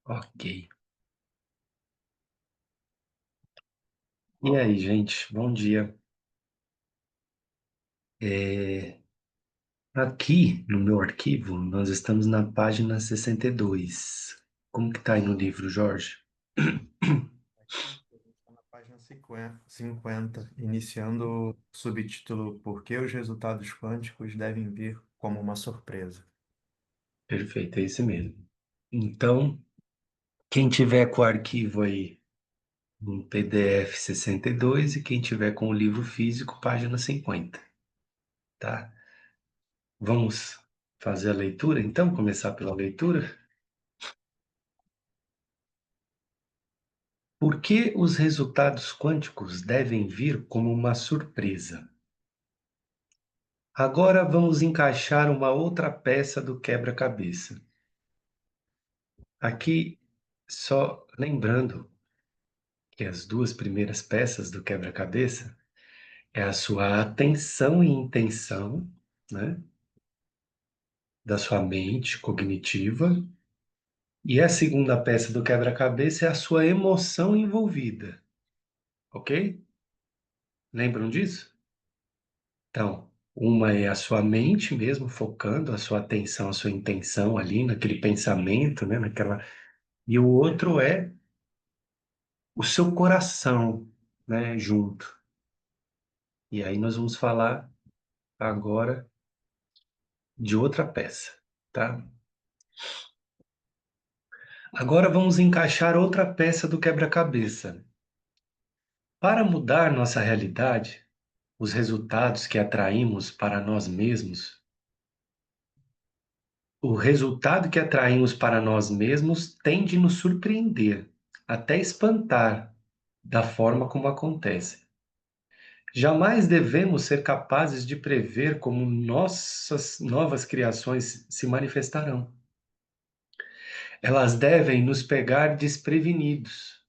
Ok. E aí, gente? Bom dia. É, Aqui no meu arquivo, nós estamos na página 62. Como que tá aí no livro, Jorge? Aqui, a gente está na página 50, iniciando o subtítulo Por que os resultados quânticos devem vir como uma surpresa? Perfeito, é esse mesmo. Então, quem tiver com o arquivo aí no PDF 62 e quem tiver com o livro físico, página 50, tá? Vamos fazer a leitura, então? Começar pela leitura? Por que os resultados quânticos devem vir como uma surpresa? Agora vamos encaixar uma outra peça do quebra-cabeça. Aqui, só lembrando que as duas primeiras peças do quebra-cabeça é a sua atenção e intenção, né, da sua mente cognitiva, e a segunda peça do quebra-cabeça é a sua emoção envolvida, ok? Lembram disso? Então, uma é a sua mente mesmo, focando a sua atenção, a sua intenção ali naquele pensamento, né, naquela. E o outro é o seu coração, né, junto. E aí nós vamos falar agora de outra peça, tá? Agora vamos encaixar outra peça do quebra-cabeça. Para mudar nossa realidade, os resultados que atraímos para nós mesmos, o resultado que atraímos para nós mesmos tem de nos surpreender, até espantar, da forma como acontece. Jamais devemos ser capazes de prever como nossas novas criações se manifestarão. Elas devem nos pegar desprevenidos.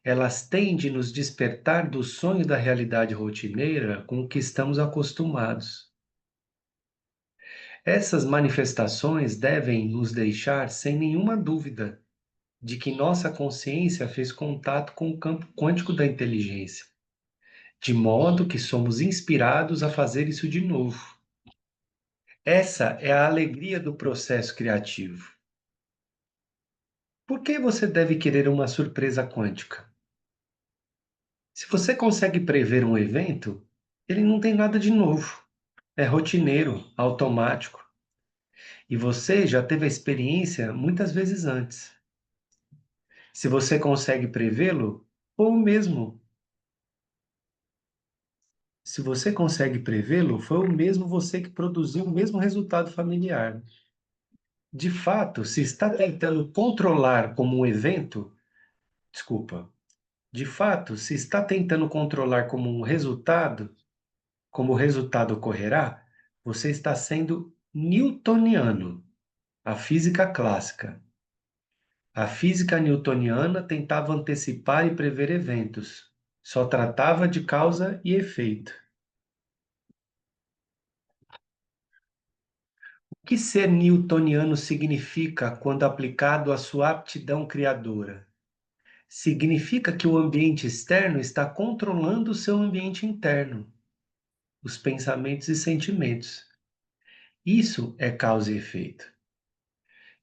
Elas têm de nos despertar do sonho da realidade rotineira com o que estamos acostumados. Essas manifestações devem nos deixar sem nenhuma dúvida de que nossa consciência fez contato com o campo quântico da inteligência, de modo que somos inspirados a fazer isso de novo. Essa é a alegria do processo criativo. Por que você deve querer uma surpresa quântica? Se você consegue prever um evento, ele não tem nada de novo. É rotineiro, automático. E você já teve a experiência muitas vezes antes. Se você consegue prevê-lo, ou mesmo, se você consegue prevê-lo, foi o mesmo você que produziu o mesmo resultado familiar. De fato, se está tentando controlar como um evento, desculpa, de fato, se está tentando controlar como o resultado ocorrerá, você está sendo newtoniano, a física clássica. A física newtoniana tentava antecipar e prever eventos, só tratava de causa e efeito. O que ser newtoniano significa quando aplicado à sua aptidão criadora? Significa que o ambiente externo está controlando o seu ambiente interno, os pensamentos e sentimentos. Isso é causa e efeito.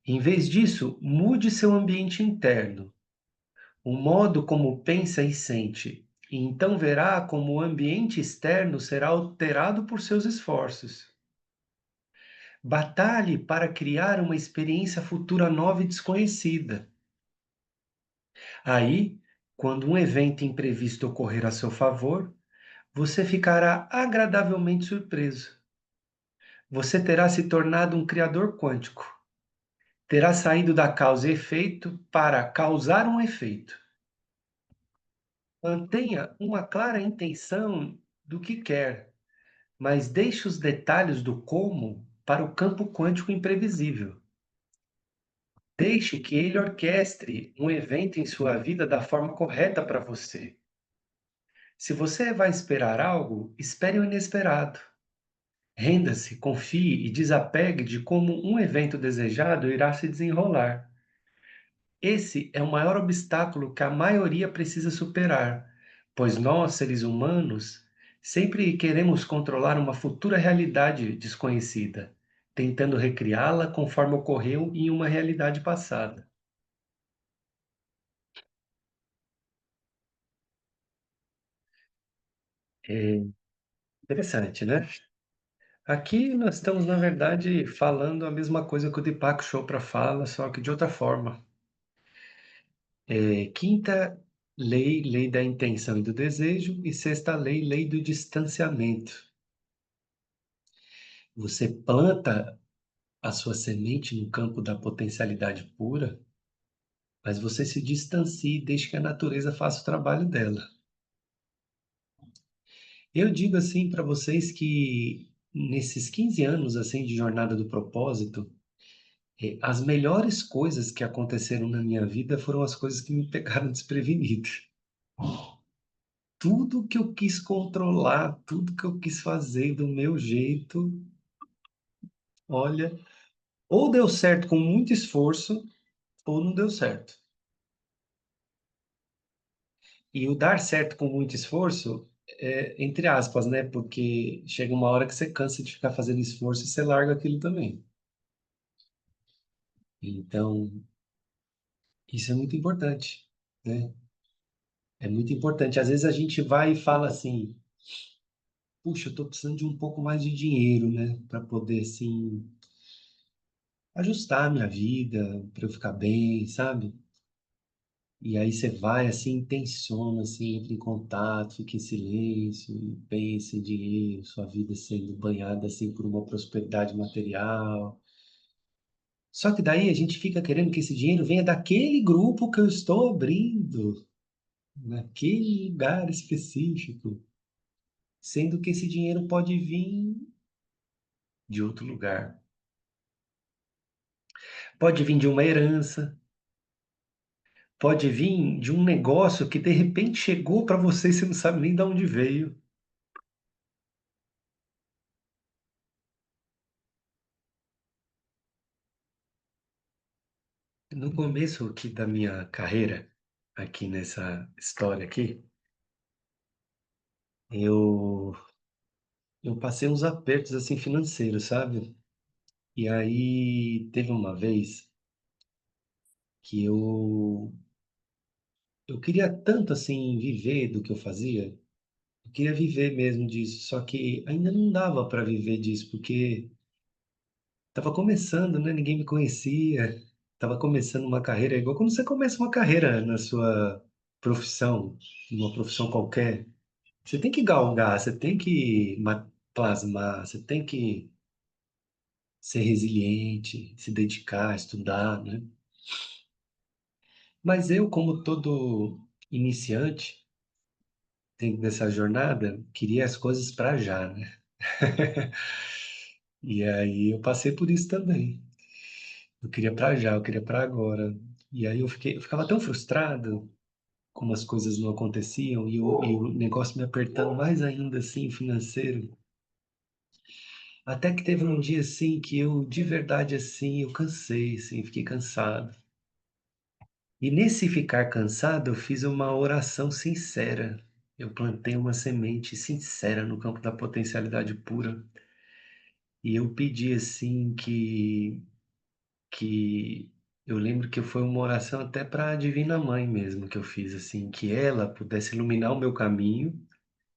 Em vez disso, mude seu ambiente interno, o modo como pensa e sente, e então verá como o ambiente externo será alterado por seus esforços. Batalhe para criar uma experiência futura nova e desconhecida. Aí, quando um evento imprevisto ocorrer a seu favor, você ficará agradavelmente surpreso. Você terá se tornado um criador quântico. Terá saído da causa e efeito para causar um efeito. Mantenha uma clara intenção do que quer, mas deixe os detalhes do como para o campo quântico imprevisível. Deixe que ele orquestre um evento em sua vida da forma correta para você. Se você vai esperar algo, espere o inesperado. Renda-se, confie e desapegue de como um evento desejado irá se desenrolar. Esse é o maior obstáculo que a maioria precisa superar, pois nós, seres humanos, sempre queremos controlar uma futura realidade desconhecida, tentando recriá-la conforme ocorreu em uma realidade passada. É interessante, né? Aqui nós estamos, na verdade, falando a mesma coisa que o Deepak Chopra fala, só que de outra forma. Quinta lei, lei da intenção e do desejo, e sexta lei, lei do distanciamento. Você planta a sua semente no campo da potencialidade pura, mas você se distancia e deixa que a natureza faça o trabalho dela. Eu digo assim para vocês que nesses 15 anos assim de jornada do propósito, as melhores coisas que aconteceram na minha vida foram as coisas que me pegaram desprevenido. Tudo que eu quis controlar, tudo que eu quis fazer do meu jeito, olha, ou deu certo com muito esforço, ou não deu certo. E o dar certo com muito esforço é entre aspas, né? Porque chega uma hora que você cansa de ficar fazendo esforço e você larga aquilo também. Então, isso é muito importante, né? É muito importante. Às vezes a gente vai e fala assim: puxa, eu tô precisando de um pouco mais de dinheiro, né? Para poder, assim, ajustar a minha vida, para eu ficar bem, sabe? E aí você vai, assim, intenciona, assim, entra em contato, fica em silêncio, e pensa em dinheiro, sua vida sendo banhada, assim, por uma prosperidade material. Só que daí a gente fica querendo que esse dinheiro venha daquele grupo que eu estou abrindo, naquele lugar específico, sendo que esse dinheiro pode vir de outro lugar. Pode vir de uma herança, pode vir de um negócio que de repente chegou para você e você não sabe nem de onde veio. No começo aqui da minha carreira, aqui nessa história aqui, eu, eu passei uns apertos assim financeiros, sabe? E aí teve uma vez que eu queria tanto assim viver do que eu fazia, eu queria viver mesmo disso, só que ainda não dava para viver disso, porque estava começando, né? Ninguém me conhecia, estava começando uma carreira, é igual quando você começa uma carreira na sua profissão, numa profissão qualquer. Você tem que galgar, você tem que plasmar, você tem que ser resiliente, se dedicar, estudar, né? Mas eu, como todo iniciante dentro dessa jornada, queria as coisas para já, né? E aí eu passei por isso também. Eu queria para já, eu queria para agora. E aí eu ficava tão frustrado como as coisas não aconteciam e o negócio me apertando mais ainda assim, financeiro. Até que teve um dia assim que eu, de verdade assim, eu cansei, assim, fiquei cansado. E nesse ficar cansado, eu fiz uma oração sincera. Eu plantei uma semente sincera no campo da potencialidade pura. E eu pedi assim que eu lembro que foi uma oração até para a Divina Mãe mesmo que eu fiz assim, que ela pudesse iluminar o meu caminho.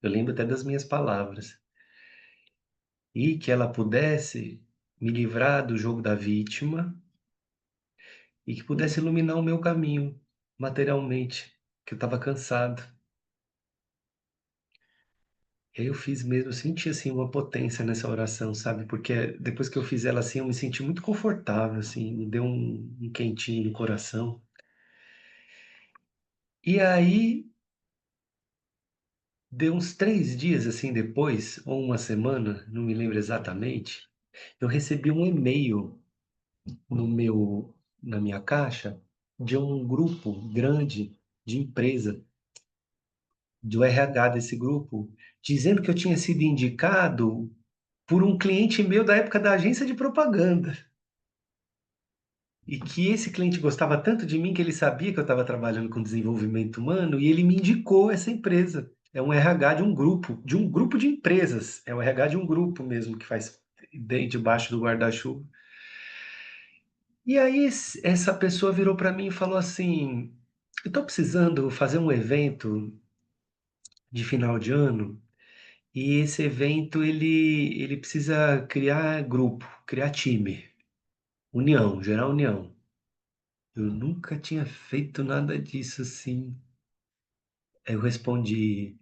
Eu lembro até das minhas palavras. E que ela pudesse me livrar do jogo da vítima e que pudesse iluminar o meu caminho materialmente, que eu estava cansado. E aí eu fiz mesmo, eu senti assim uma potência nessa oração, sabe? Porque depois que eu fiz ela assim, eu me senti muito confortável, assim, me deu um quentinho no coração. E aí, deu uns 3 dias assim depois, ou uma semana, não me lembro exatamente, eu recebi um e-mail no meu, na minha caixa de um grupo grande de empresa do RH desse grupo, dizendo que eu tinha sido indicado por um cliente meu da época da agência de propaganda. E que esse cliente gostava tanto de mim que ele sabia que eu estava trabalhando com desenvolvimento humano e ele me indicou essa empresa. É um RH de um grupo de empresas. É o RH de um grupo mesmo que faz debaixo do guarda-chuva. E aí essa pessoa virou para mim e falou assim: eu estou precisando fazer um evento de final de ano e esse evento ele precisa criar grupo, criar time, união, gerar união. Eu nunca tinha feito nada disso assim. Aí eu respondi,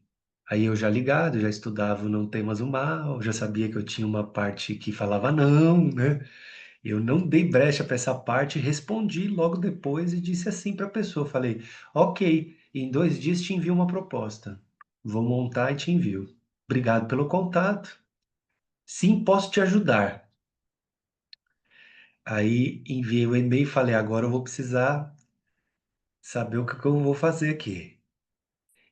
aí eu já ligado, já estudava o Não Temas o Mal, já sabia que eu tinha uma parte que falava não, né? Eu não dei brecha para essa parte, respondi logo depois e disse assim para a pessoa, falei, ok, em 2 dias te envio uma proposta, vou montar e te envio. Obrigado pelo contato, sim, posso te ajudar. Aí enviei o e-mail e falei, agora eu vou precisar saber o que que eu vou fazer aqui.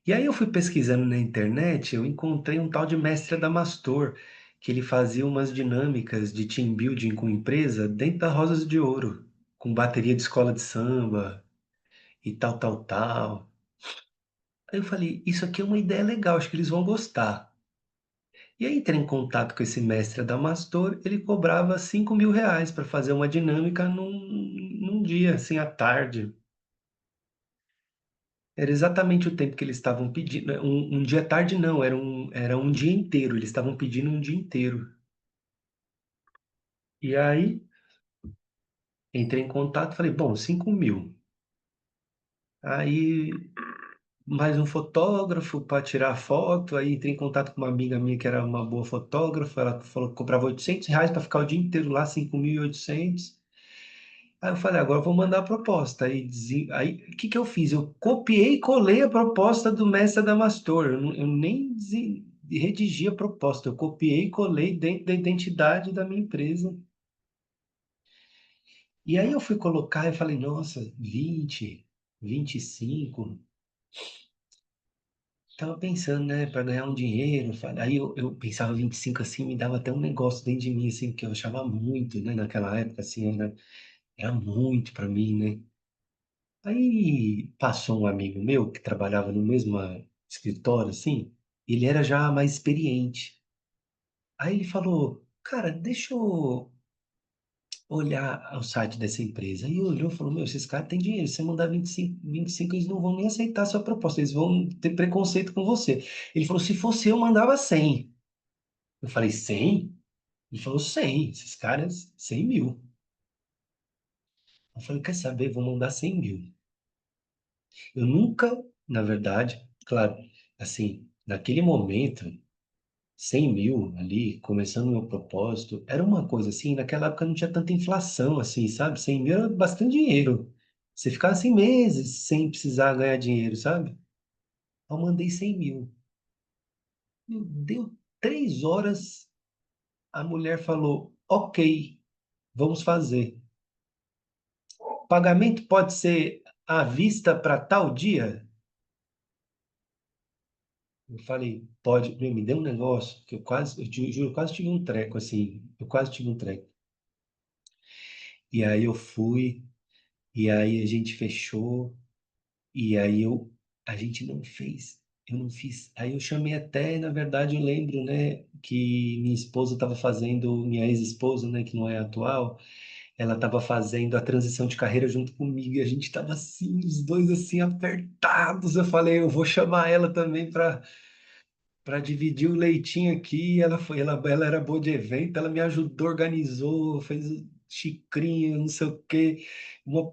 E aí eu fui pesquisando na internet, eu encontrei um tal de mestre Adamastor, que ele fazia umas dinâmicas de team building com empresa dentro da Rosas de Ouro, com bateria de escola de samba e tal, tal, tal. Aí eu falei, isso aqui é uma ideia legal, acho que eles vão gostar. E aí entrei em contato com esse mestre Adamastor, ele cobrava R$ 5.000 para fazer uma dinâmica num dia, assim, à tarde. Era exatamente o tempo que eles estavam pedindo. Um dia tarde não, era um dia inteiro. Eles estavam pedindo um dia inteiro. E aí entrei em contato, falei, bom, 5.000. Aí mais um fotógrafo para tirar foto. Aí entrei em contato com uma amiga minha que era uma boa fotógrafa. Ela falou que cobrava R$ 800 para ficar o dia inteiro lá, 5.800. Aí eu falei, agora eu vou mandar a proposta. Aí o que que eu fiz? Eu copiei e colei a proposta do mestre Adamastor. Eu nem redigi a proposta, eu copiei e colei dentro da identidade da minha empresa. E aí eu fui colocar e falei, nossa, 20, 25. Tava pensando, né, para ganhar um dinheiro. Aí eu pensava 25 assim, me dava até um negócio dentro de mim, assim, que eu achava muito, né, naquela época, assim, era muito para mim, né? Aí passou um amigo meu que trabalhava no mesmo escritório, assim, ele era já mais experiente. Aí ele falou, cara, deixa eu olhar o site dessa empresa. Aí olhou e falou, meu, esses caras têm dinheiro, se você mandar 25, eles não vão nem aceitar a sua proposta, eles vão ter preconceito com você. Ele falou, se fosse eu, mandava 100. Eu falei, 100? Ele falou, 100, esses caras, 100.000. Eu falei, quer saber, vou mandar 100.000. Eu nunca, na verdade, claro, assim, naquele momento, 100.000 ali, começando o meu propósito, era uma coisa assim, naquela época não tinha tanta inflação, assim, sabe? 100.000 era bastante dinheiro. Você ficava assim meses sem precisar ganhar dinheiro, sabe? Eu mandei 100.000. Deu 3 horas, a mulher falou, ok, vamos fazer. Pagamento pode ser à vista para tal dia? Eu falei, pode. Meu, me deu um negócio que eu quase tive um treco, assim. Eu quase tive um treco. E aí eu fui, e aí a gente fechou, e aí a gente não fez. Eu não fiz. Aí eu chamei até, na verdade, eu lembro, né, que minha esposa estava fazendo, minha ex-esposa, né, que não é atual, ela estava fazendo a transição de carreira junto comigo, e a gente estava assim, os dois assim, apertados. Eu falei, eu vou chamar ela também para dividir o leitinho aqui. Ela era boa de evento, ela me ajudou, organizou, fez xicrinho, não sei o quê. Uma-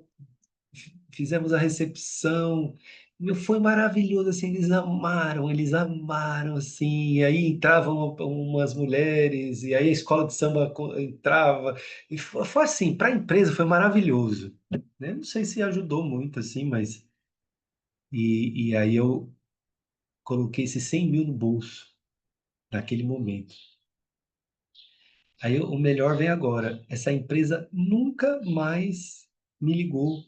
Fizemos a recepção. Meu, foi maravilhoso, assim, eles amaram, assim, e aí entravam umas mulheres, e aí a escola de samba entrava, e foi assim, para a empresa foi maravilhoso, né? Não sei se ajudou muito, assim, mas, e aí eu coloquei esses 100.000 no bolso, naquele momento. Aí o melhor vem agora. Essa empresa nunca mais me ligou.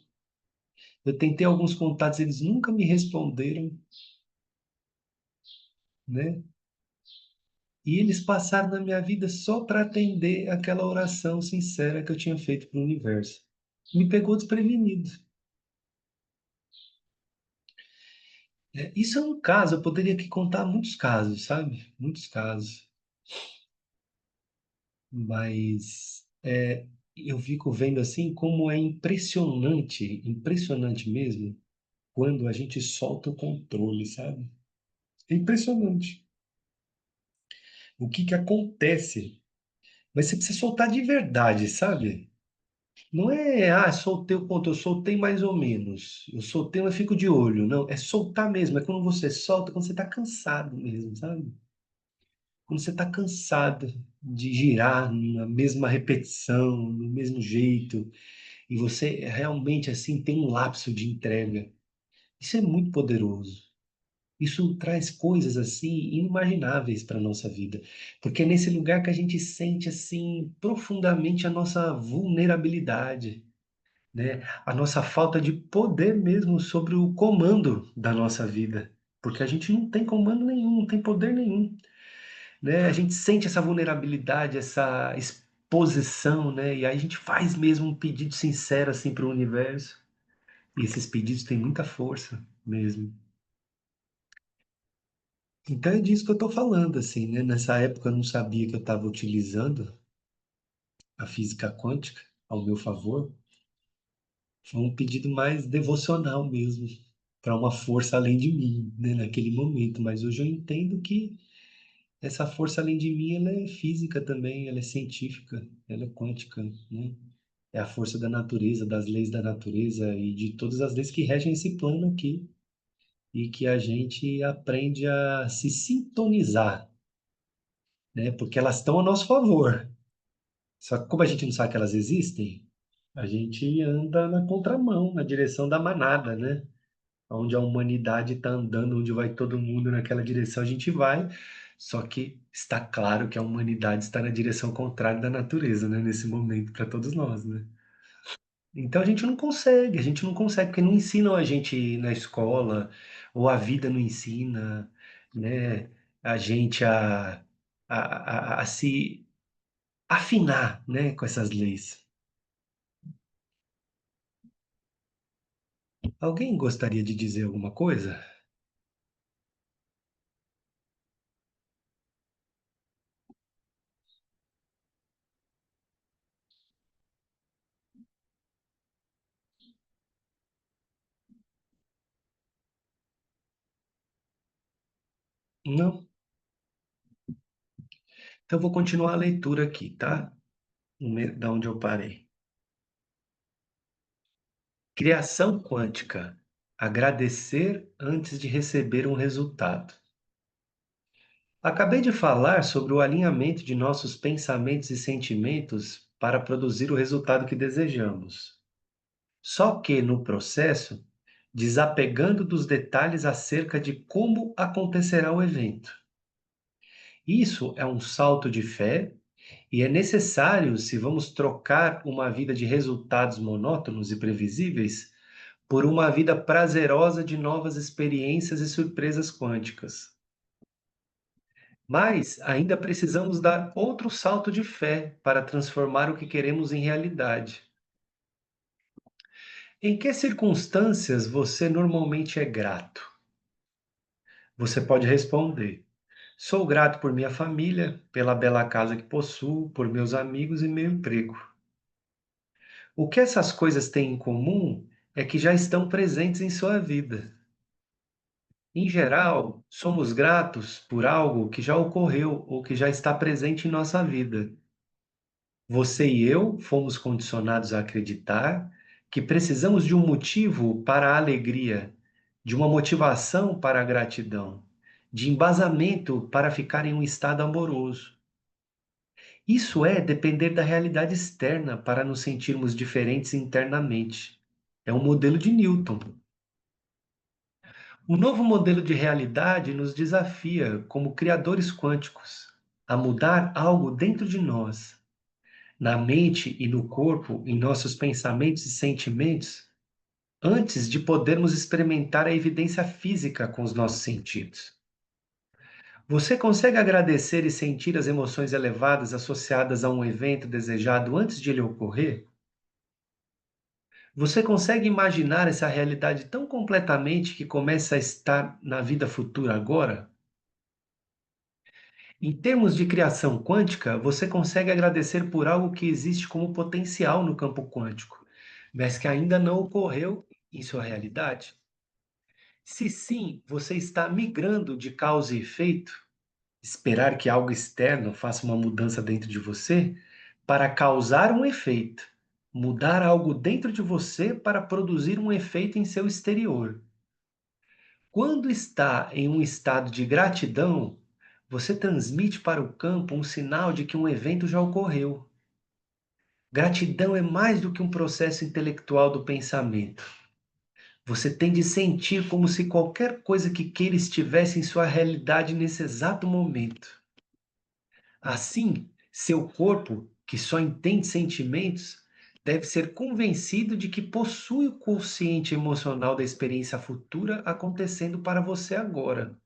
Eu tentei alguns contatos, eles nunca me responderam, né? E eles passaram na minha vida só para atender aquela oração sincera que eu tinha feito para o universo. Me pegou desprevenido. Isso é um caso, eu poderia aqui contar muitos casos, sabe? Muitos casos. Mas eu fico vendo assim como é impressionante, impressionante mesmo, quando a gente solta o controle, sabe? É impressionante. O que que acontece? Mas você precisa soltar de verdade, sabe? Não é, soltei o ponto, eu soltei mais ou menos. Eu soltei, mas fico de olho. Não, é soltar mesmo. É quando você solta, quando você tá cansado mesmo, sabe? Quando você tá cansado de girar na mesma repetição, no mesmo jeito, e você realmente, assim, tem um lapso de entrega. Isso é muito poderoso. Isso traz coisas, assim, inimagináveis para a nossa vida. Porque é nesse lugar que a gente sente, assim, profundamente a nossa vulnerabilidade, né? A nossa falta de poder mesmo sobre o comando da nossa vida, porque a gente não tem comando nenhum, não tem poder nenhum, né? A gente sente essa vulnerabilidade, essa exposição, né? E aí a gente faz mesmo um pedido sincero assim para o universo. E esses pedidos têm muita força mesmo. Então é disso que eu estou falando, assim, né? Nessa época eu não sabia que eu estava utilizando a física quântica ao meu favor. Foi um pedido mais devocional mesmo, para uma força além de mim, né, naquele momento. Mas hoje eu entendo que essa força além de mim, ela é física também, ela é científica, ela é quântica, né? É a força da natureza, das leis da natureza e de todas as leis que regem esse plano aqui e que a gente aprende a se sintonizar, né? Porque elas estão a nosso favor. Só que como a gente não sabe que elas existem, a gente anda na contramão, na direção da manada, né? Onde a humanidade está andando, onde vai todo mundo naquela direção, a gente vai. Só que está claro que a humanidade está na direção contrária da natureza, né? Nesse momento, para todos nós, né? Então a gente não consegue, porque não ensinam a gente na escola, ou a vida não ensina, né? A gente a se afinar, né? Com essas leis. Alguém gostaria de dizer alguma coisa? Não? Então eu vou continuar a leitura aqui, tá? Da onde eu parei. Criação quântica. Agradecer antes de receber um resultado. Acabei de falar sobre o alinhamento de nossos pensamentos e sentimentos para produzir o resultado que desejamos. Só que, no processo, desapegando dos detalhes acerca de como acontecerá o evento. Isso é um salto de fé e é necessário se vamos trocar uma vida de resultados monótonos e previsíveis por uma vida prazerosa de novas experiências e surpresas quânticas. Mas ainda precisamos dar outro salto de fé para transformar o que queremos em realidade. Em que circunstâncias você normalmente é grato? Você pode responder: sou grato por minha família, pela bela casa que possuo, por meus amigos e meu emprego. O que essas coisas têm em comum é que já estão presentes em sua vida. Em geral, somos gratos por algo que já ocorreu ou que já está presente em nossa vida. Você e eu fomos condicionados a acreditar que precisamos de um motivo para a alegria, de uma motivação para a gratidão, de embasamento para ficar em um estado amoroso. Isso é depender da realidade externa para nos sentirmos diferentes internamente. É um modelo de Newton. O novo modelo de realidade nos desafia, como criadores quânticos, a mudar algo dentro de nós, na mente e no corpo, em nossos pensamentos e sentimentos, antes de podermos experimentar a evidência física com os nossos sentidos. Você consegue agradecer e sentir as emoções elevadas associadas a um evento desejado antes de ele ocorrer? Você consegue imaginar essa realidade tão completamente que começa a estar na vida futura agora? Em termos de criação quântica, você consegue agradecer por algo que existe como potencial no campo quântico, mas que ainda não ocorreu em sua realidade? Se sim, você está migrando de causa e efeito, esperar que algo externo faça uma mudança dentro de você, para causar um efeito, mudar algo dentro de você para produzir um efeito em seu exterior. Quando está em um estado de gratidão, você transmite para o campo um sinal de que um evento já ocorreu. Gratidão é mais do que um processo intelectual do pensamento. Você tem de sentir como se qualquer coisa que queira estivesse em sua realidade nesse exato momento. Assim, seu corpo, que só entende sentimentos, deve ser convencido de que possui o consciente emocional da experiência futura acontecendo para você agora.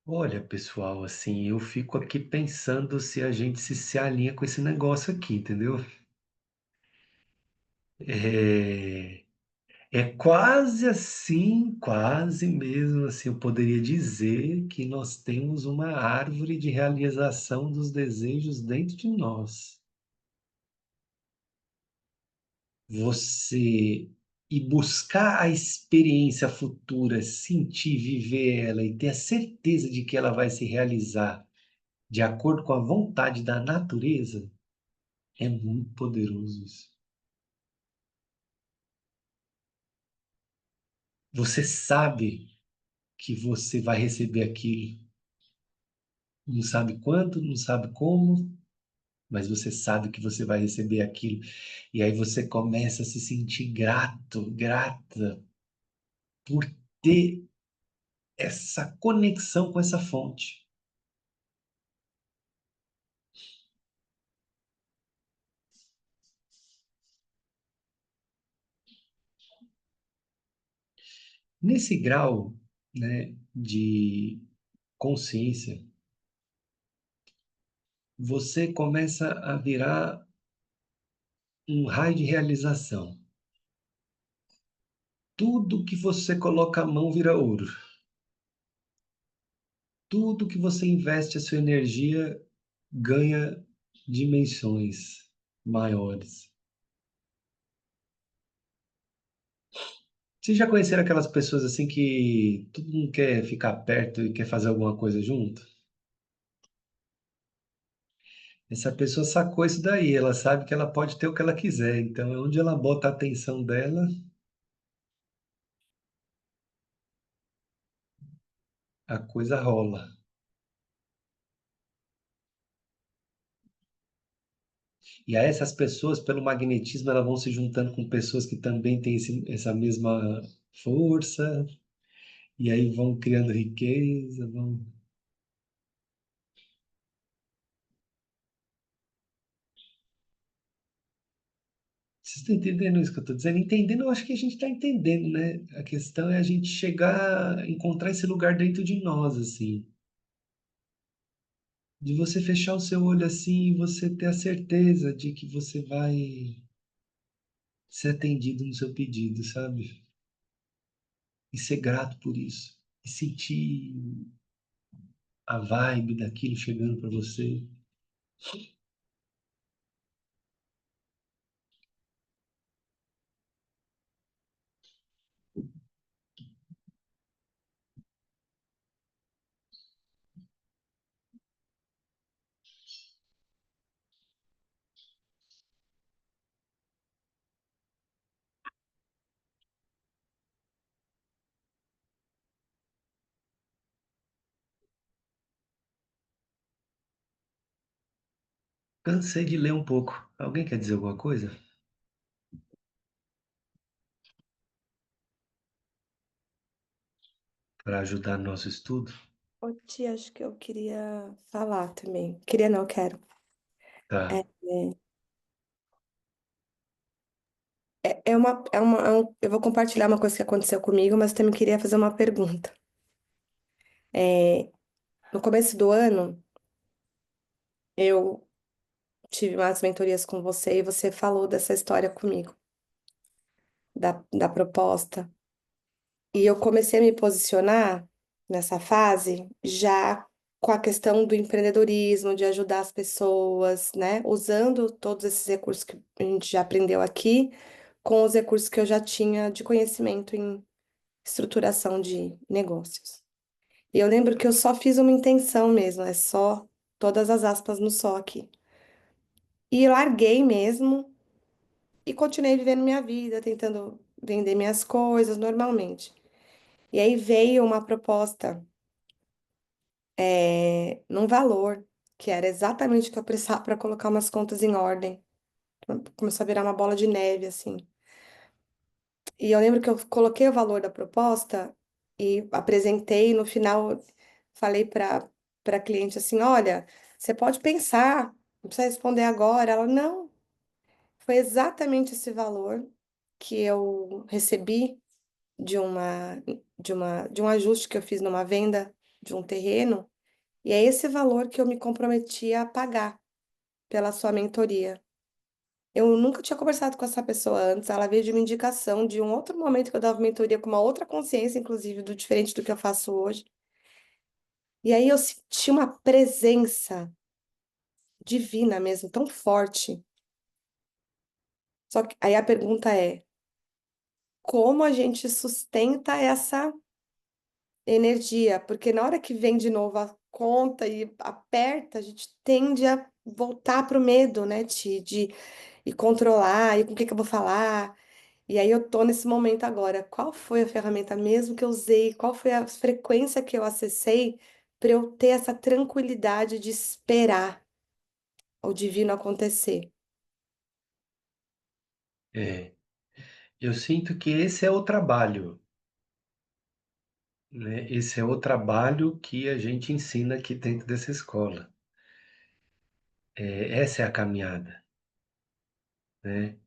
Olha, pessoal, assim, eu fico aqui pensando se a gente se alinha com esse negócio aqui, entendeu? É, é quase assim, quase mesmo assim, eu poderia dizer que nós temos uma árvore de realização dos desejos dentro de nós. Você ir buscar a experiência futura, sentir, viver ela e ter a certeza de que ela vai se realizar de acordo com a vontade da natureza, é muito poderoso isso. Você sabe que você vai receber aquilo. Não sabe quanto, não sabe como, mas você sabe que você vai receber aquilo. E aí você começa a se sentir grato, grata por ter essa conexão com essa fonte. Nesse grau, né, de consciência, você começa a virar um raio de realização. Tudo que você coloca a mão vira ouro. Tudo que você investe a sua energia ganha dimensões maiores. Vocês já conheceram aquelas pessoas assim que todo mundo quer ficar perto e quer fazer alguma coisa junto? Essa pessoa sacou isso daí, ela sabe que ela pode ter o que ela quiser, então é onde ela bota a atenção dela, a coisa rola. E aí essas pessoas, pelo magnetismo, elas vão se juntando com pessoas que também têm essa mesma força, e aí vão criando riqueza, vão... Vocês estão entendendo isso que eu estou dizendo? Entendendo, eu acho que a gente está entendendo, né? A questão é a gente chegar, encontrar esse lugar dentro de nós, assim. De você fechar o seu olho assim e você ter a certeza de que você vai ser atendido no seu pedido, sabe? E ser grato por isso. E sentir a vibe daquilo chegando para você. Cansei de ler um pouco. Alguém quer dizer alguma coisa para ajudar no nosso estudo? Ô, tia, acho que eu queria falar também. Queria não, quero. É, Tá. eu vou compartilhar uma coisa que aconteceu comigo, mas eu também queria fazer uma pergunta. É, no começo do ano, eu tive umas mentorias com você e você falou dessa história comigo, da proposta. E eu comecei a me posicionar nessa fase já com a questão do empreendedorismo, de ajudar as pessoas, né? Usando todos esses recursos que a gente já aprendeu aqui, com os recursos que eu já tinha de conhecimento em estruturação de negócios. E eu lembro que eu só fiz uma intenção mesmo, é só todas as aspas no só aqui. E larguei mesmo e continuei vivendo minha vida, tentando vender minhas coisas normalmente. E aí veio uma proposta, num valor que era exatamente o que eu precisava para colocar umas contas em ordem. Começou a virar uma bola de neve, assim. E eu lembro que eu coloquei o valor da proposta e apresentei, no final falei para a cliente assim: olha, você pode pensar, não precisa responder agora. Ela, não, foi exatamente esse valor que eu recebi de um ajuste que eu fiz numa venda de um terreno, e é esse valor que eu me comprometi a pagar pela sua mentoria. Eu nunca tinha conversado com essa pessoa antes, ela veio de uma indicação de um outro momento que eu dava mentoria com uma outra consciência, inclusive, do diferente do que eu faço hoje. E aí eu senti uma presença divina mesmo, tão forte. Só que aí a pergunta é: como a gente sustenta essa energia? Porque na hora que vem de novo a conta e aperta, a gente tende a voltar para o medo, né, de e controlar, e com o que que eu vou falar. E aí eu tô nesse momento agora. Qual foi a ferramenta mesmo que eu usei? Qual foi a frequência que eu acessei para eu ter essa tranquilidade de esperar o divino acontecer? É, eu sinto que esse é o trabalho, né? Esse é o trabalho que a gente ensina aqui dentro dessa escola. Essa é a caminhada, né?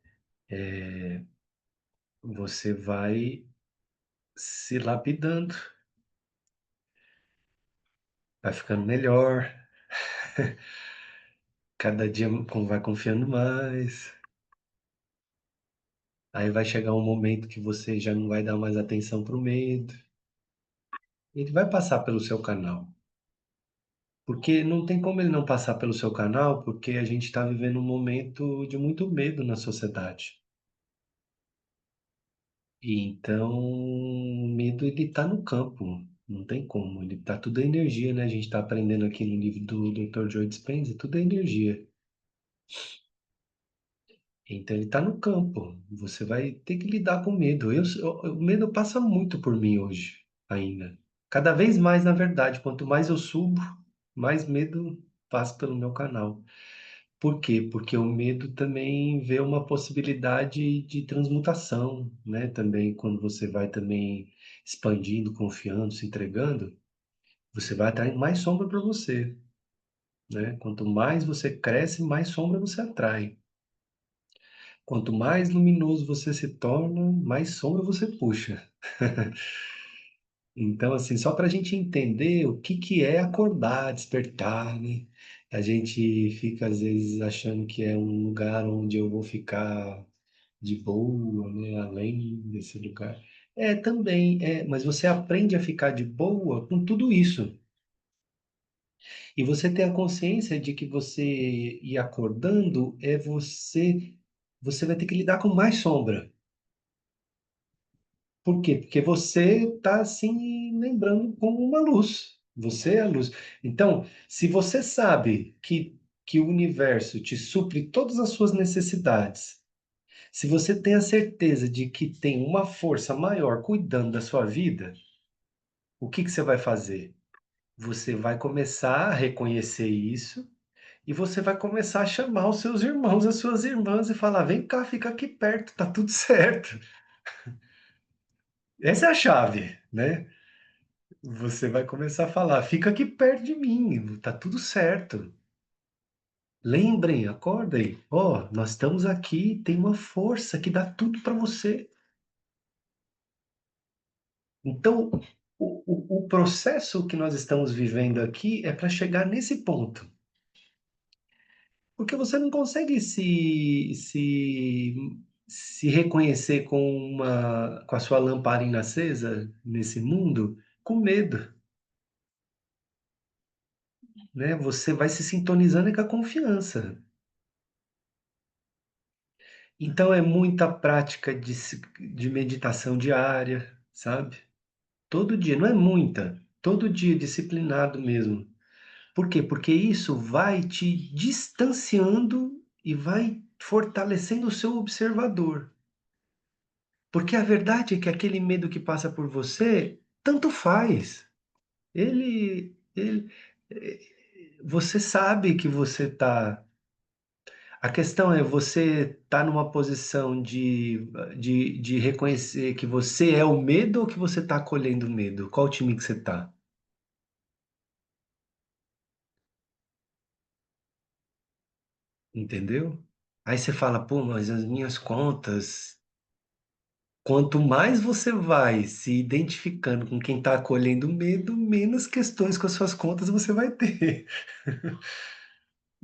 É, você vai se lapidando, vai ficando melhor, cada dia vai confiando mais. Aí vai chegar um momento que você já não vai dar mais atenção para o medo. Ele vai passar pelo seu canal. Porque não tem como ele não passar pelo seu canal, porque a gente está vivendo um momento de muito medo na sociedade. E então, o medo ele está no campo, não tem como. Ele tá tudo é energia, né? A gente está aprendendo aqui no livro do Dr. Joe Dispenza, tudo é energia. Então ele está no campo. Você vai ter que lidar com o medo. O medo passa muito por mim hoje, ainda. Cada vez mais, na verdade, quanto mais eu subo, mais medo passa pelo meu canal. Por quê? Porque o medo também vê uma possibilidade de transmutação, né? Também quando você vai também expandindo, confiando, se entregando, você vai atrair mais sombra para você, né? Quanto mais você cresce, mais sombra você atrai. Quanto mais luminoso você se torna, mais sombra você puxa. Então, assim, só para a gente entender o que que é acordar, despertar, né? A gente fica, às vezes, achando que é um lugar onde eu vou ficar de boa, né? Além desse lugar. É, também, mas você aprende a ficar de boa com tudo isso. E você ter a consciência de que você ir acordando você vai ter que lidar com mais sombra. Por quê? Porque você está assim lembrando como uma luz. Você é a luz. Então, se você sabe que o universo te supre todas as suas necessidades, se você tem a certeza de que tem uma força maior cuidando da sua vida, o que que você vai fazer? Você vai começar a reconhecer isso e você vai começar a chamar os seus irmãos, as suas irmãs e falar: vem cá, fica aqui perto, tá tudo certo. Essa é a chave, né? Você vai começar a falar: fica aqui perto de mim, tá tudo certo. Lembrem, acordem. Ó, nós estamos aqui, tem uma força que dá tudo para você. Então, o processo que nós estamos vivendo aqui é para chegar nesse ponto. Porque você não consegue se reconhecer com a sua lamparina acesa nesse mundo com medo, né? Você vai se sintonizando com a confiança. Então é muita prática de meditação diária, sabe? Todo dia, não é muita, todo dia disciplinado mesmo. Por quê? Porque isso vai te distanciando e vai fortalecendo o seu observador. Porque a verdade é que aquele medo que passa por você, tanto faz. Eh, você sabe que você está. A questão é você tá numa posição de reconhecer que você é o medo ou que você está acolhendo o medo? Qual time que você está? Entendeu? Aí você fala, pô, mas as minhas contas. Quanto mais você vai se identificando com quem está acolhendo o medo, menos questões com as suas contas você vai ter.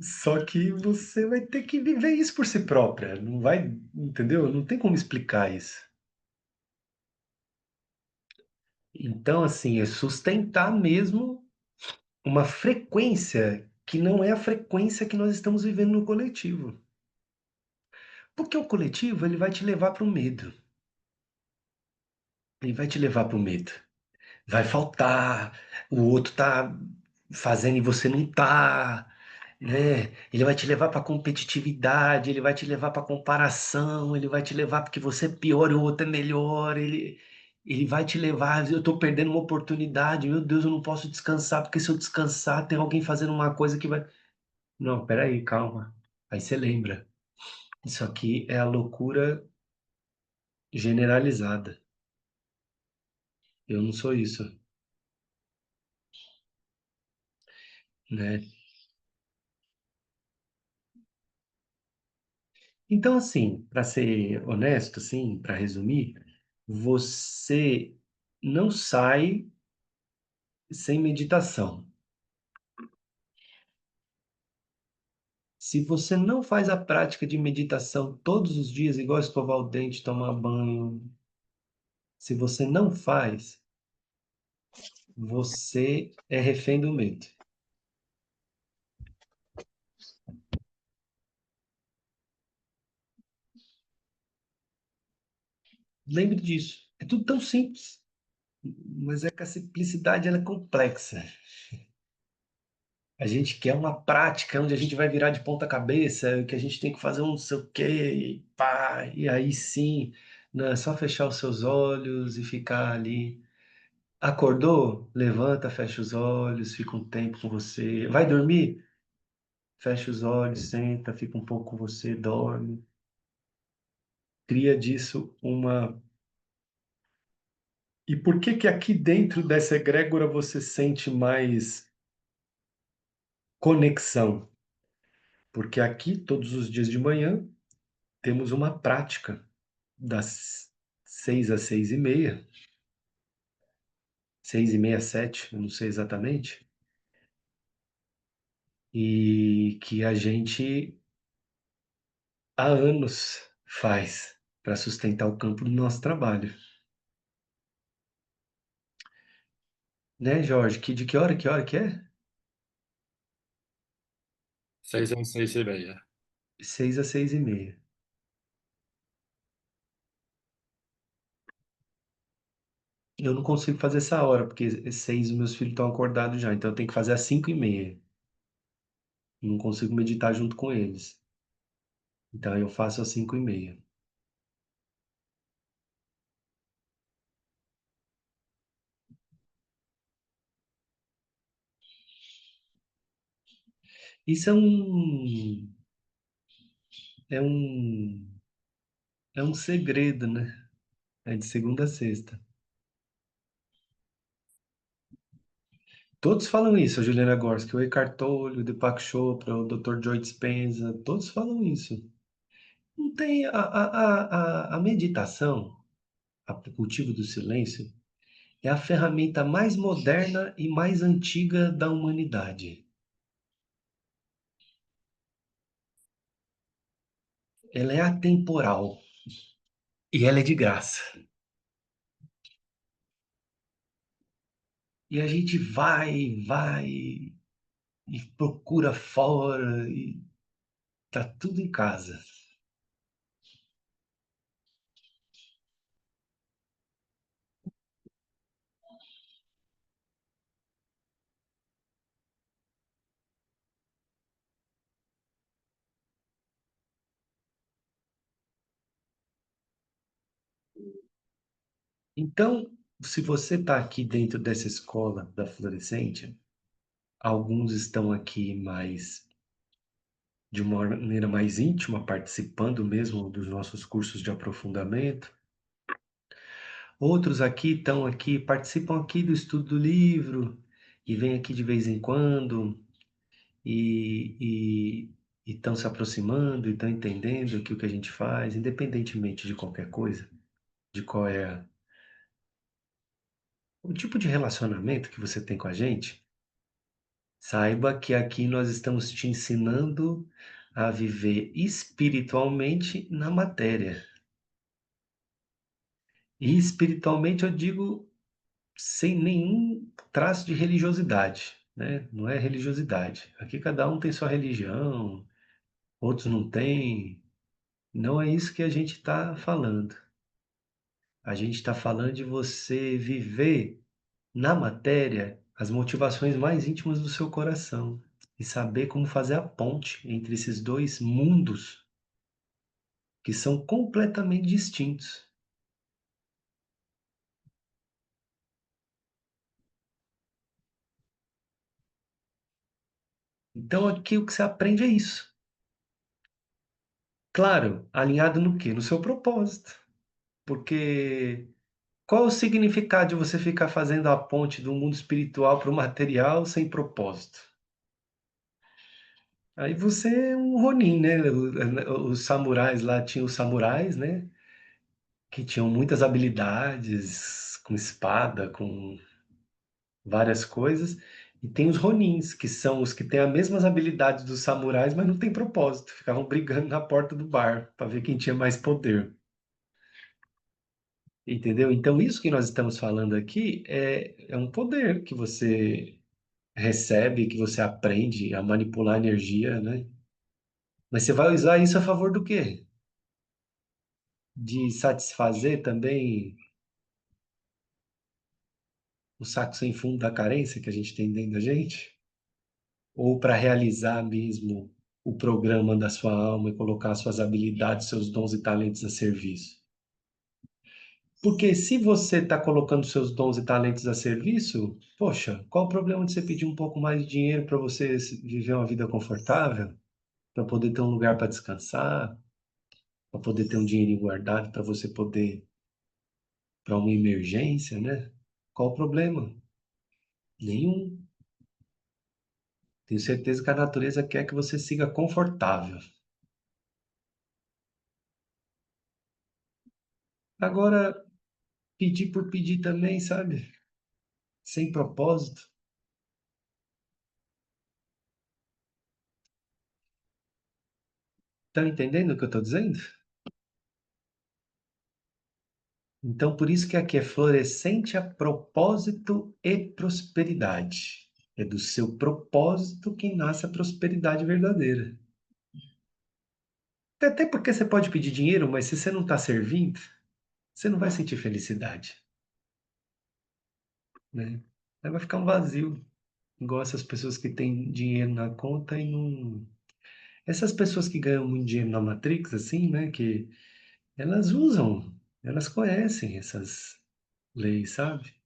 Só que você vai ter que viver isso por si própria. Não vai, entendeu? Não tem como explicar isso. Então, assim, é sustentar mesmo uma frequência que não é a frequência que nós estamos vivendo no coletivo. Porque o coletivo, ele vai te levar para o medo. Ele vai te levar para o medo. Vai faltar, o outro tá fazendo e você não tá, né? Ele vai te levar para competitividade, ele vai te levar para comparação, ele vai te levar porque você é pior e o outro é melhor, ele vai te levar, eu tô perdendo uma oportunidade, meu Deus, eu não posso descansar, porque se eu descansar tem alguém fazendo uma coisa que vai. Não, peraí, calma. Aí você lembra. Isso aqui é a loucura generalizada. Eu não sou isso, né? Então, assim, para ser honesto, assim, para resumir, você não sai sem meditação. Se você não faz a prática de meditação todos os dias, igual escovar o dente, tomar banho, se você não faz, você é refém do medo. Lembre disso. É tudo tão simples, mas é que a simplicidade ela é complexa. A gente quer uma prática onde a gente vai virar de ponta cabeça, que a gente tem que fazer um não sei o quê, e pá, e aí sim, não, é só fechar os seus olhos e ficar ali. Acordou? Levanta, fecha os olhos, fica um tempo com você. Vai dormir? Fecha os olhos, senta, fica um pouco com você, dorme. Cria disso uma. E por que que aqui dentro dessa egrégora você sente mais conexão? Porque aqui, todos os dias de manhã, temos uma prática das 6 às 6h30, 6h30, 7, eu não sei exatamente, e que a gente há anos faz para sustentar o campo do nosso trabalho. Né, Jorge? De que hora que é? 6 às 6h30. 6 às 6h30. Eu não consigo fazer essa hora, porque às 6 os meus filhos estão acordados já, então eu tenho que fazer às 5h30. Não consigo meditar junto com eles. Então eu faço às 5h30. Isso é um, é um segredo, né? É de segunda a sexta. Todos falam isso, a Juliana Gorski, o Eckhart Tolle, o Deepak Chopra, o Dr. Joe Dispenza, todos falam isso. Não tem a meditação, o cultivo do silêncio, é a ferramenta mais moderna e mais antiga da humanidade. ela é atemporal e ela é de graça. E a gente vai e procura fora e tá tudo em casa. Então, se você está aqui dentro dessa escola da Florescente, alguns estão aqui mais de uma maneira mais íntima, participando mesmo dos nossos cursos de aprofundamento. Outros aqui estão aqui, participam aqui do estudo do livro e vêm aqui de vez em quando e estão se aproximando e estão entendendo que o que a gente faz, independentemente de qualquer coisa, de qual é o tipo de relacionamento que você tem com a gente, saiba que aqui nós estamos te ensinando a viver espiritualmente na matéria. E espiritualmente eu digo sem nenhum traço de religiosidade, né? Não é religiosidade. Aqui cada um tem sua religião, outros não têm. Não é isso que a gente está falando. A gente está falando de você viver na matéria as motivações mais íntimas do seu coração e saber como fazer a ponte entre esses dois mundos que são completamente distintos. Então aqui o que você aprende é isso. Claro, alinhado no quê? No seu propósito. Porque qual é o significado de você ficar fazendo a ponte do mundo espiritual para o material sem propósito? Aí você é um Ronin, né? Os samurais lá tinham os samurais, né? Que tinham muitas habilidades com espada, com várias coisas. E tem os Ronins, que são os que têm as mesmas habilidades dos samurais, mas não têm propósito. Ficavam brigando na porta do bar para ver quem tinha mais poder. Entendeu? Então, isso que nós estamos falando aqui é um poder que você recebe, que você aprende a manipular a energia, né? Mas você vai usar isso a favor do quê? De satisfazer também o saco sem fundo da carência que a gente tem dentro da gente? Ou para realizar mesmo o programa da sua alma e colocar suas habilidades, seus dons e talentos a serviço? Porque se você está colocando seus dons e talentos a serviço, poxa, qual o problema de você pedir um pouco mais de dinheiro para você viver uma vida confortável? Para poder ter um lugar para descansar, para poder ter um dinheirinho guardado, para você poder para uma emergência, né? Qual o problema? Nenhum. Tenho certeza que a natureza quer que você siga confortável. Agora, pedir por pedir também, sabe? Sem propósito. Tá entendendo o que eu estou dizendo? Então, por isso que aqui é florescente a propósito e prosperidade. É do seu propósito que nasce a prosperidade verdadeira. Até porque você pode pedir dinheiro, mas se você não está servindo, você não vai sentir felicidade, né? Aí vai ficar um vazio, igual essas pessoas que têm dinheiro na conta e não. Essas pessoas que ganham muito dinheiro na Matrix, assim, né? Que elas usam, elas conhecem essas leis, sabe?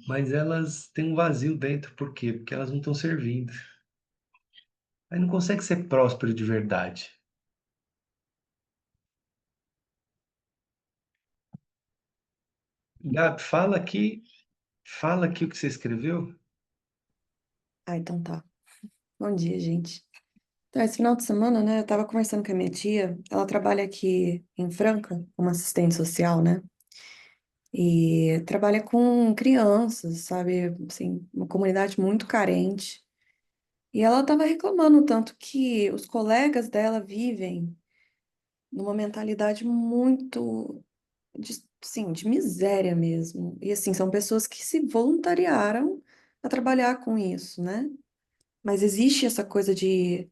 Mas elas têm um vazio dentro, por quê? Porque elas não estão servindo. Aí não consegue ser próspero de verdade. Gabi, fala aqui o que você escreveu. Ah, então tá. Bom dia, gente. Então, esse final de semana, né, eu tava conversando com a minha tia, ela trabalha aqui em Franca, como assistente social, né? E trabalha com crianças, sabe? Assim, uma comunidade muito carente. E ela estava reclamando tanto que os colegas dela vivem numa mentalidade muito sim, de miséria mesmo. E assim, são pessoas que se voluntariaram a trabalhar com isso, né? Mas existe essa coisa de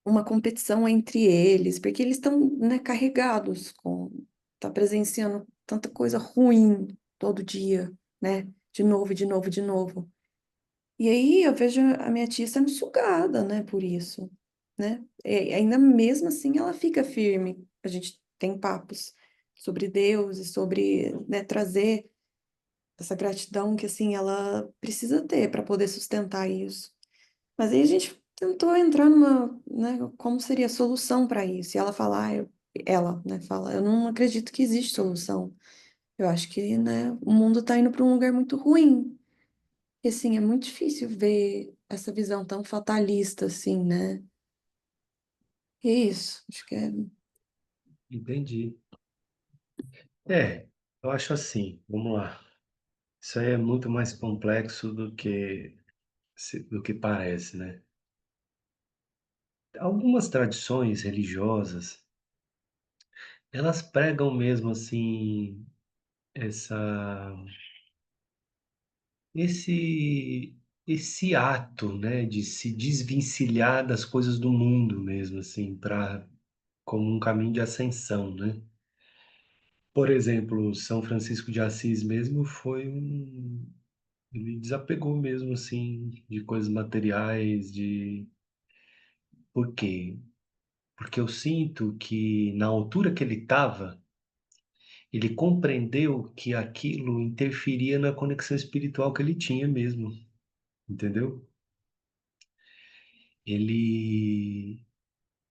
uma competição entre eles, porque eles estão, né, carregados com tá presenciando tanta coisa ruim todo dia, né? De novo, de novo, de novo. E aí eu vejo a minha tia sendo sugada, né, por isso, né? E ainda mesmo assim ela fica firme. A gente tem papos sobre Deus e sobre, né, trazer essa gratidão que assim ela precisa ter para poder sustentar isso. Mas aí a gente tentou entrar numa, né, como seria a solução para isso? E ela fala, ela, né, fala, eu não acredito que existe solução. Eu acho que, né, o mundo está indo para um lugar muito ruim. E assim, é muito difícil ver essa visão tão fatalista assim, né? E é isso, acho que é. Entendi. Eu acho assim, vamos lá. Isso aí é muito mais complexo do que parece, né? Algumas tradições religiosas, elas pregam mesmo assim essa esse esse ato, né, de se desvencilhar das coisas do mundo mesmo assim, para como um caminho de ascensão, né? Por exemplo, São Francisco de Assis mesmo ele desapegou mesmo assim de coisas materiais, de por quê? Porque eu sinto que na altura que ele estava, ele compreendeu que aquilo interferia na conexão espiritual que ele tinha mesmo, entendeu? Ele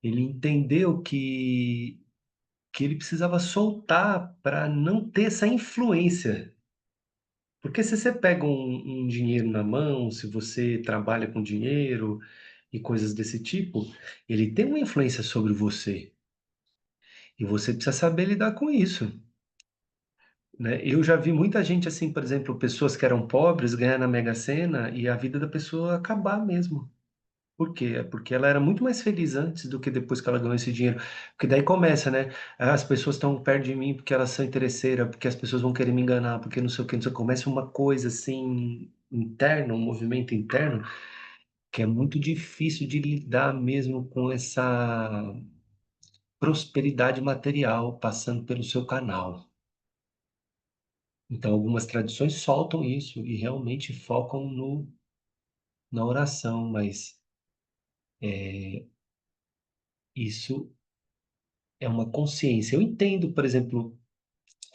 ele entendeu que ele precisava soltar para não ter essa influência. Porque se você pega um dinheiro na mão, se você trabalha com dinheiro e coisas desse tipo, ele tem uma influência sobre você. E você precisa saber lidar com isso, né? Eu já vi muita gente assim, por exemplo, pessoas que eram pobres ganhar na Mega Sena e a vida da pessoa acabar mesmo. Por quê? É porque ela era muito mais feliz antes do que depois que ela ganhou esse dinheiro. Porque daí começa, né? Ah, as pessoas estão perto de mim porque elas são interesseiras, porque as pessoas vão querer me enganar, porque não sei o que, não sei o que. Começa uma coisa assim interna, um movimento interno, que é muito difícil de lidar mesmo com essa prosperidade material passando pelo seu canal. Então, algumas tradições soltam isso e realmente focam no, na oração, mas isso é uma consciência. Eu entendo, por exemplo,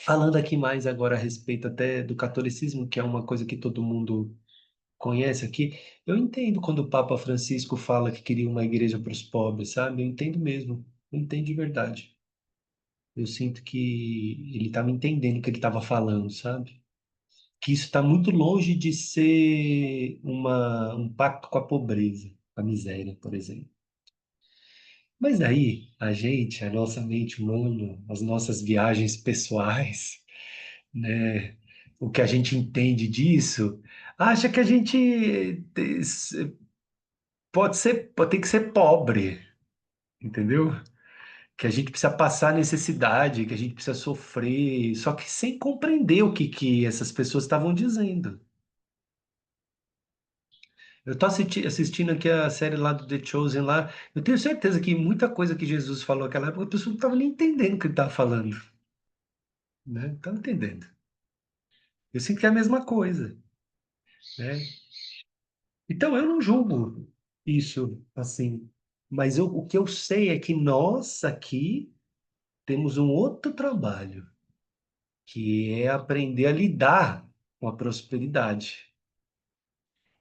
falando aqui mais agora a respeito até do catolicismo, que é uma coisa que todo mundo conhece aqui, eu entendo quando o Papa Francisco fala que queria uma igreja para os pobres, sabe? Eu entendo mesmo, eu entendo de verdade. Eu sinto que ele estava entendendo o que ele estava falando, sabe? Que isso está muito longe de ser um pacto com a pobreza, a miséria, por exemplo. Mas aí, a nossa mente humana, as nossas viagens pessoais, né? O que a gente entende disso, acha que a gente pode ter que ser pobre, entendeu? Que a gente precisa passar necessidade, que a gente precisa sofrer, só que sem compreender o que essas pessoas estavam dizendo. Eu tô assistindo aqui a série lá do The Chosen lá. Eu tenho certeza que muita coisa que Jesus falou naquela época, a pessoa não estava nem entendendo o que ele estava falando, né? Não estava entendendo. Eu sinto que é a mesma coisa, né? Então eu não julgo isso assim, mas o que eu sei é que nós aqui temos um outro trabalho, que é aprender a lidar com a prosperidade,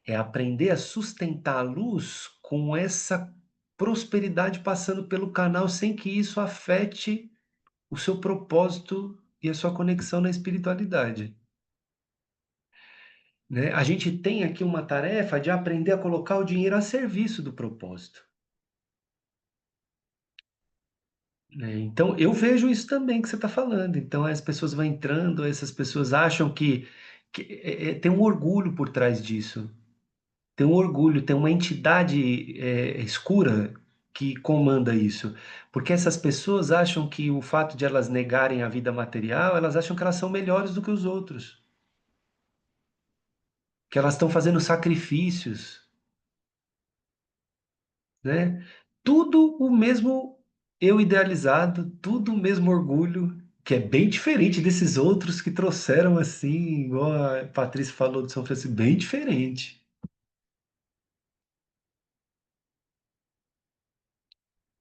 é aprender a sustentar a luz com essa prosperidade passando pelo canal sem que isso afete o seu propósito e a sua conexão na espiritualidade, né? A gente tem aqui uma tarefa de aprender a colocar o dinheiro a serviço do propósito, né? Então, eu vejo isso também que você está falando. Então, as pessoas vão entrando, essas pessoas acham que tem um orgulho por trás disso. Tem um orgulho, tem uma entidade escura que comanda isso. Porque essas pessoas acham que o fato de elas negarem a vida material, elas acham que elas são melhores do que os outros. Que elas estão fazendo sacrifícios, né? Tudo o mesmo eu idealizado, tudo o mesmo orgulho, que é bem diferente desses outros que trouxeram assim, igual a Patrícia falou de São Francisco, bem diferente.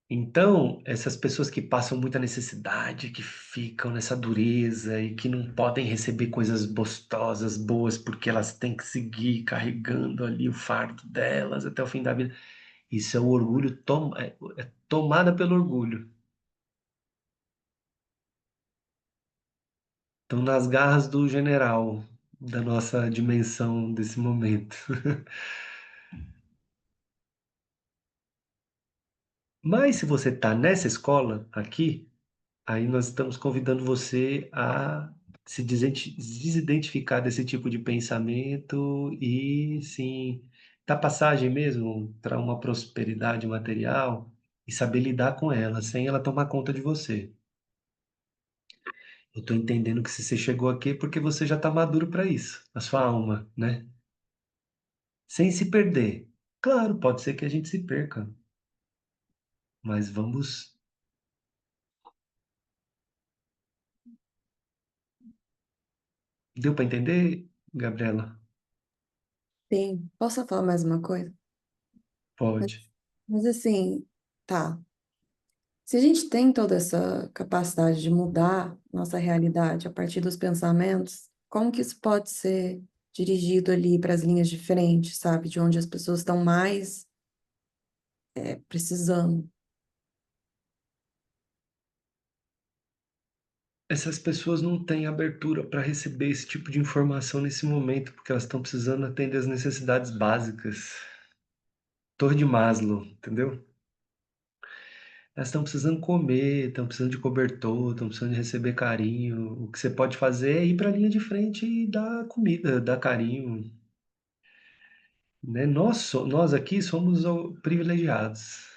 Então, essas pessoas que passam muita necessidade, que ficam nessa dureza e que não podem receber coisas gostosas, boas, porque elas têm que seguir carregando ali o fardo delas até o fim da vida. Isso é o orgulho, é tomada pelo orgulho. Estão nas garras do general da nossa dimensão desse momento. Mas se você está nessa escola aqui, aí nós estamos convidando você a se desidentificar desse tipo de pensamento e, sim, da passagem mesmo para uma prosperidade material e saber lidar com ela, sem ela tomar conta de você. Eu estou entendendo que se você chegou aqui é porque você já está maduro para isso, a sua alma, né? Sem se perder. Claro, pode ser que a gente se perca, mas vamos. Deu para entender, Gabriela? Sim, posso falar mais uma coisa? Mas, Pode. mas assim, tá. Se a gente tem toda essa capacidade de mudar nossa realidade a partir dos pensamentos, como que isso pode ser dirigido ali para as linhas diferentes, sabe? De onde as pessoas estão mais precisando. Essas pessoas não têm abertura para receber esse tipo de informação nesse momento, porque elas estão precisando atender as necessidades básicas. Torre de Maslow, entendeu? Elas estão precisando comer, estão precisando de cobertor, estão precisando de receber carinho. O que você pode fazer é ir para a linha de frente e dar comida, dar carinho, né? Nós aqui somos privilegiados.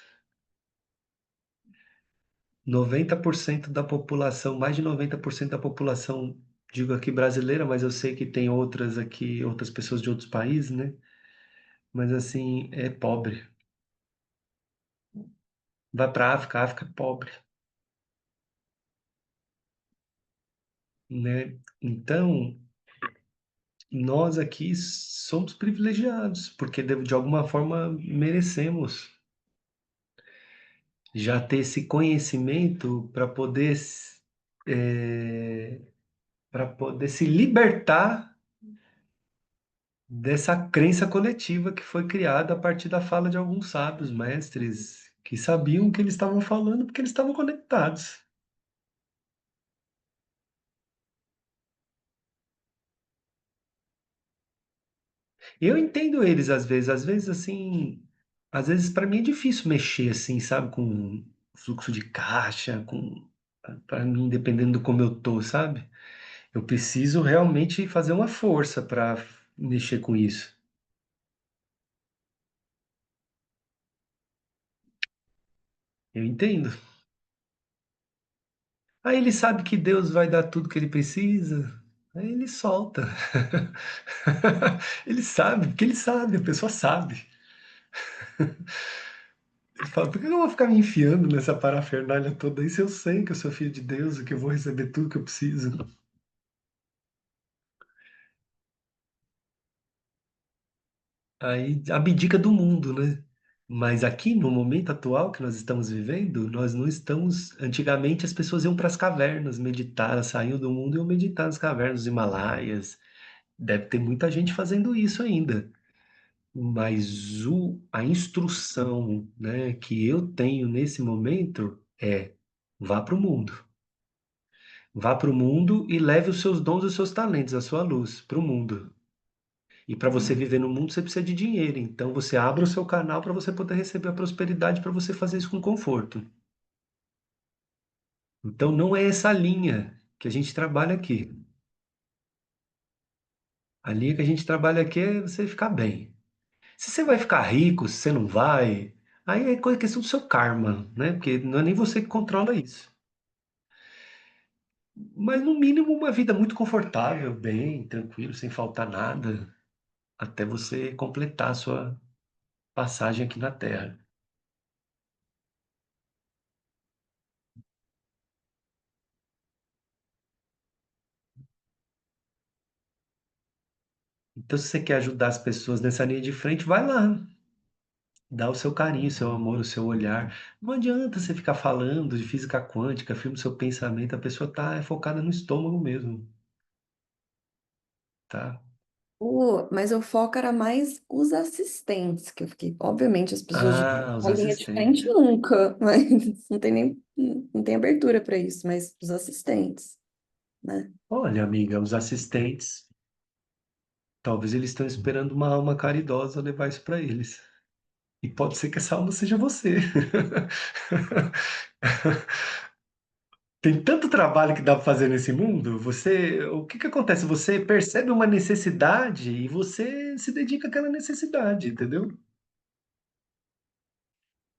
90% da população, mais de 90% da população, digo aqui brasileira, mas eu sei que tem outras aqui, outras pessoas de outros países, né? Mas assim, é pobre. Vai para a África é pobre, né? Então, nós aqui somos privilegiados, porque de alguma forma merecemos já ter esse conhecimento para poder se libertar dessa crença coletiva que foi criada a partir da fala de alguns sábios, mestres, que sabiam o que eles estavam falando porque eles estavam conectados. Eu entendo eles às vezes assim, às vezes para mim é difícil mexer assim, sabe, com fluxo de caixa, com para mim dependendo do como eu tô, sabe? Eu preciso realmente fazer uma força para mexer com isso. Eu entendo. Aí ele sabe que Deus vai dar tudo que ele precisa, aí ele solta. Ele sabe, porque ele sabe, a pessoa sabe. Ele fala, por que eu vou ficar me enfiando nessa parafernália toda aí se eu sei que eu sou filho de Deus e que eu vou receber tudo que eu preciso? Aí abdica do mundo, né? Mas aqui, no momento atual que nós estamos vivendo, nós não estamos. Antigamente as pessoas iam para as cavernas meditar, saíam do mundo e iam meditar nas cavernas dos Himalaias. Deve ter muita gente fazendo isso ainda. Mas a instrução, né, que eu tenho nesse momento é: vá para o mundo. Vá para o mundo e leve os seus dons e os seus talentos, a sua luz para o mundo. E para você viver no mundo, você precisa de dinheiro. Então você abre o seu canal para você poder receber a prosperidade, para você fazer isso com conforto. Então não é essa linha que a gente trabalha aqui. A linha que a gente trabalha aqui é você ficar bem. Se você vai ficar rico, se você não vai, aí é questão do seu karma, né? Porque não é nem você que controla isso. Mas no mínimo uma vida muito confortável, bem, tranquilo, sem faltar nada, até você completar a sua passagem aqui na Terra. Então, se você quer ajudar as pessoas nessa linha de frente, vai lá. Dá o seu carinho, o seu amor, o seu olhar. Não adianta você ficar falando de física quântica, filma o seu pensamento, a pessoa tá focada no estômago mesmo, tá? Mas o foco era mais os assistentes, que eu fiquei, obviamente, as pessoas de Ah, os a linha de frente assistentes. nunca, mas não tem nem, não tem abertura para isso, mas os assistentes, né? Olha, amiga, os assistentes, talvez eles estão esperando uma alma caridosa levar isso para eles. E pode ser que essa alma seja você. Tem tanto trabalho que dá para fazer nesse mundo. O que que acontece? Você percebe uma necessidade e você se dedica àquela necessidade, entendeu?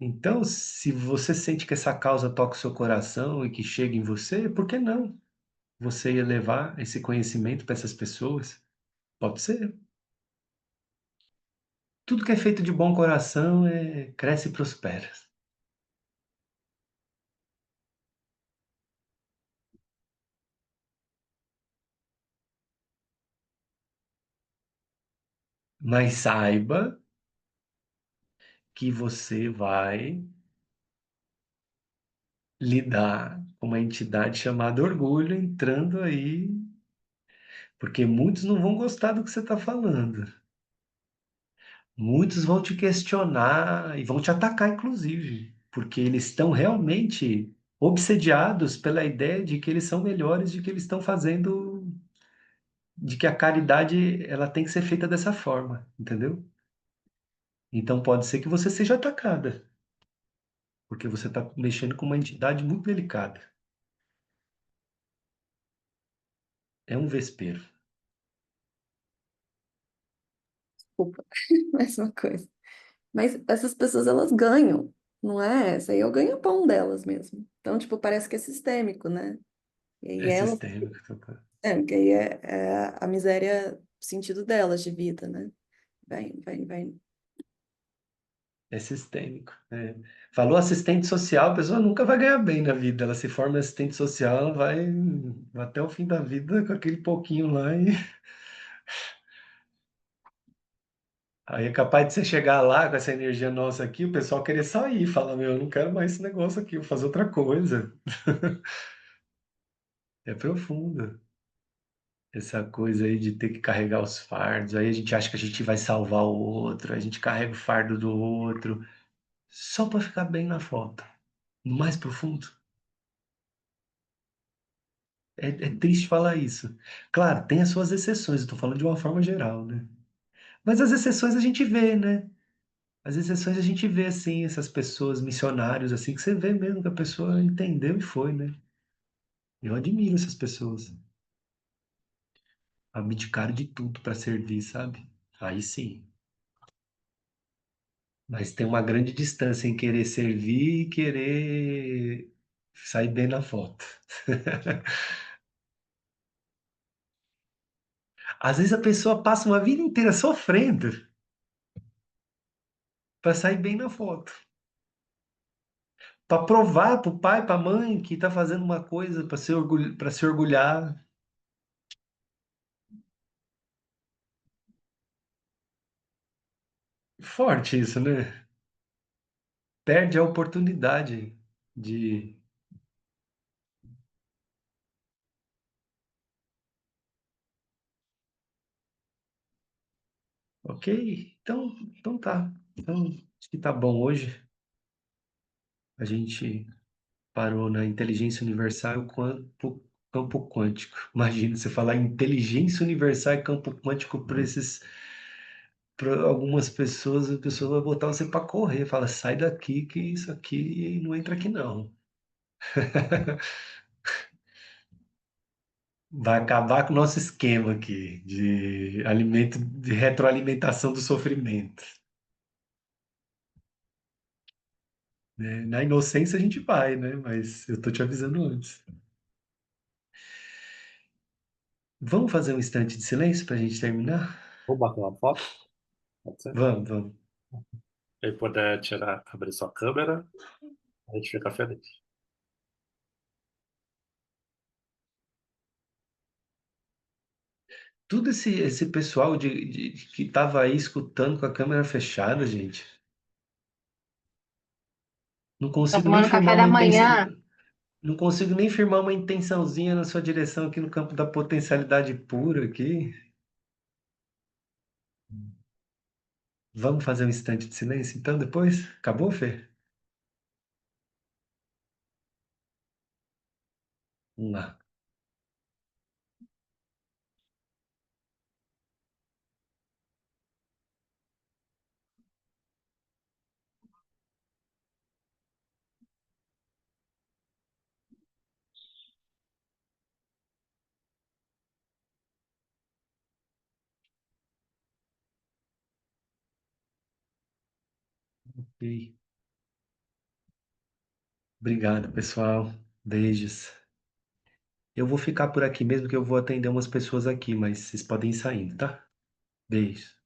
Então, se você sente que essa causa toca o seu coração e que chega em você, por que não? Você ia levar esse conhecimento para essas pessoas? Pode ser. Tudo que é feito de bom coração cresce e prospera. Mas saiba que você vai lidar com uma entidade chamada orgulho entrando aí, porque muitos não vão gostar do que você está falando. Muitos vão te questionar e vão te atacar, inclusive, porque eles estão realmente obsediados pela ideia de que eles são melhores, de que eles estão fazendo, de que a caridade ela tem que ser feita dessa forma, entendeu? Então pode ser que você seja atacada, porque você está mexendo com uma entidade muito delicada. É um vespeiro. Desculpa, mais uma coisa. Mas essas pessoas, elas ganham, não é? Essa aí é o ganha-pão delas mesmo. Então, tipo, parece que é sistêmico, né? E aí É elas, sistêmico. porque aí é a miséria, o sentido delas de vida, né? Vai. É sistêmico. É. Falou assistente social, a pessoa nunca vai ganhar bem na vida. Ela se forma em assistente social, ela vai até o fim da vida com aquele pouquinho lá e aí é capaz de você chegar lá com essa energia nossa aqui, o pessoal querer sair, falar, meu, eu não quero mais esse negócio aqui, vou fazer outra coisa. É profundo. Essa coisa aí de ter que carregar os fardos, aí a gente acha que a gente vai salvar o outro, a gente carrega o fardo do outro, só para ficar bem na foto. No mais profundo. É triste falar isso. Claro, tem as suas exceções, eu tô falando de uma forma geral, né? Mas as exceções a gente vê, né? As exceções a gente vê, assim, essas pessoas, missionários, assim, que você vê mesmo que a pessoa entendeu e foi, né? Eu admiro essas pessoas. Abdicaram de tudo para servir, sabe? Aí sim. Mas tem uma grande distância em querer servir e querer sair bem na foto. Às vezes a pessoa passa uma vida inteira sofrendo para sair bem na foto. Para provar para o pai, para a mãe que está fazendo uma coisa para se orgulhar. Forte isso, né? Perde a oportunidade de. Ok, então tá. Então, acho que tá bom hoje. A gente parou na inteligência universal e o campo quântico. Imagina você falar inteligência universal e campo quântico para algumas pessoas, a pessoa vai botar você para correr, fala, sai daqui que isso aqui não entra aqui não. Vai acabar com o nosso esquema aqui de alimento, de retroalimentação do sofrimento. né? Na inocência a gente vai, né? Mas eu tô te avisando antes. Vamos fazer um instante de silêncio para a gente terminar? Vou bater uma foto, pode ser? Vamos, vamos. Aí puder tirar, abrir sua câmera, a gente fica feliz. Tudo esse pessoal que estava aí escutando com a câmera fechada, gente. Não Tô consigo nem tomando firmar café uma da intenção. manhã. Não consigo nem firmar uma intençãozinha na sua direção aqui no campo da potencialidade pura aqui. Vamos fazer um instante de silêncio então depois? Acabou, Fê? Vamos lá. Ok. Obrigado, pessoal. Beijos. Eu vou ficar por aqui mesmo que eu vou atender umas pessoas aqui, mas vocês podem ir saindo, tá? Beijos.